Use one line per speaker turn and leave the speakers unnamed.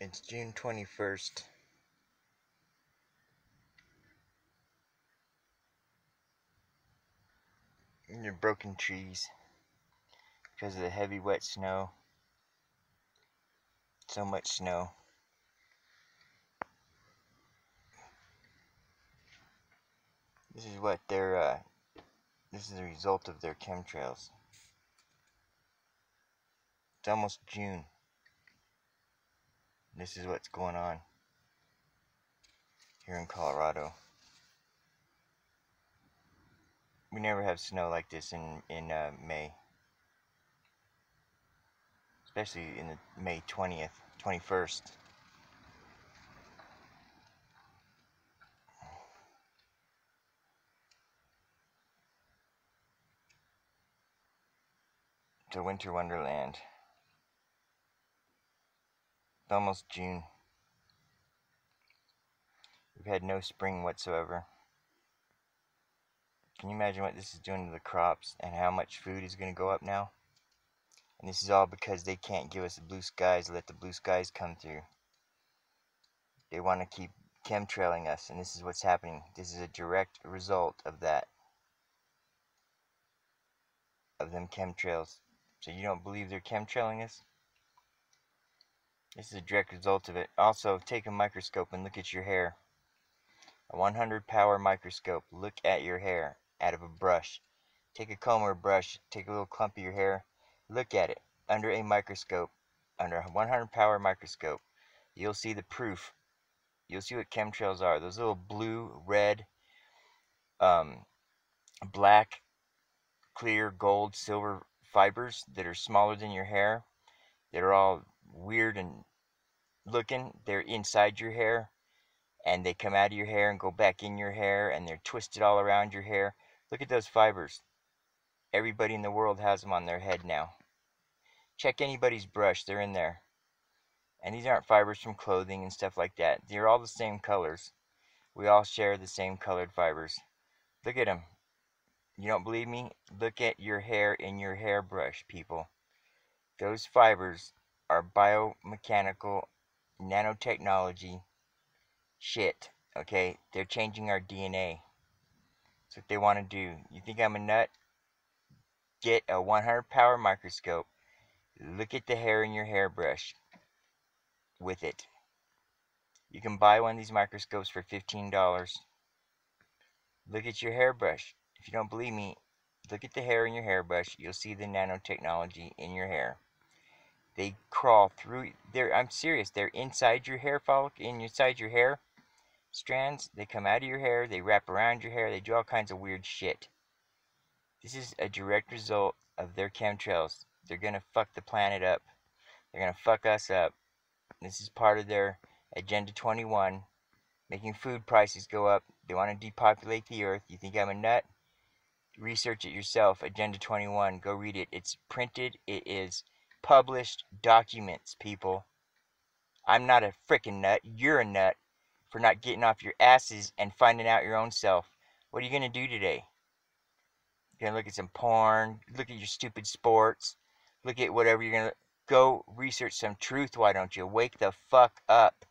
It's June 21st. Your broken trees because of the heavy wet snow. So much snow. This is what this is the result of their chemtrails. It's almost June. This is what's going on here in Colorado. We never have snow like this in May. Especially in the May 20th, 21st. It's a winter wonderland. It's almost June. We've had no spring whatsoever. Can you imagine what this is doing to the crops and how much food is going to go up now? And this is all because they can't give us the blue skies, let the blue skies come through. They want to keep chemtrailing us, and this is what's happening. This is a direct result of that. Of them chemtrails. So you don't believe they're chemtrailing us? This is a direct result of it. Also, take a microscope and look at your hair. A 100 power microscope. Look at your hair out of a brush. Take a comb or a brush, take a little clump of your hair, look at it under a microscope, under a 100 power microscope. You'll see the proof. You'll see what chemtrails are. Those little blue, red, black, clear, gold, silver fibers that are smaller than your hair, that are all weird and looking, they're inside your hair, and they come out of your hair and go back in your hair, and they're twisted all around your hair. Look at those fibers. Everybody in the world has them on their head now. Check anybody's brush, they're in there. And these aren't fibers from clothing and stuff like that. They're all the same colors. We all share the same colored fibers. Look at them. You don't believe me? Look at your hair in your hairbrush, people. Those fibers are biomechanical nanotechnology shit, okay? They're changing our DNA. That's what they want to do. You think I'm a nut? Get a 100 power microscope. Look at the hair in your hairbrush with it. You can buy one of these microscopes for $15. Look at your hairbrush. If you don't believe me, look at the hair in your hairbrush. You'll see the nanotechnology in your hair. They crawl through. I'm serious. They're inside your hair follicle, inside your hair strands. They come out of your hair. They wrap around your hair. They do all kinds of weird shit. This is a direct result of their chemtrails. They're gonna fuck the planet up. They're gonna fuck us up. This is part of their Agenda 21, making food prices go up. They want to depopulate the earth. You think I'm a nut? Research it yourself. Agenda 21. Go read it. It's printed. It is published documents, people. I'm not a frickin' nut. You're a nut for not getting off your asses and finding out your own self. What are you going to do today? You're going to look at some porn. Look at your stupid sports. Look at whatever you're going to... Go research some truth, why don't you? Wake the fuck up.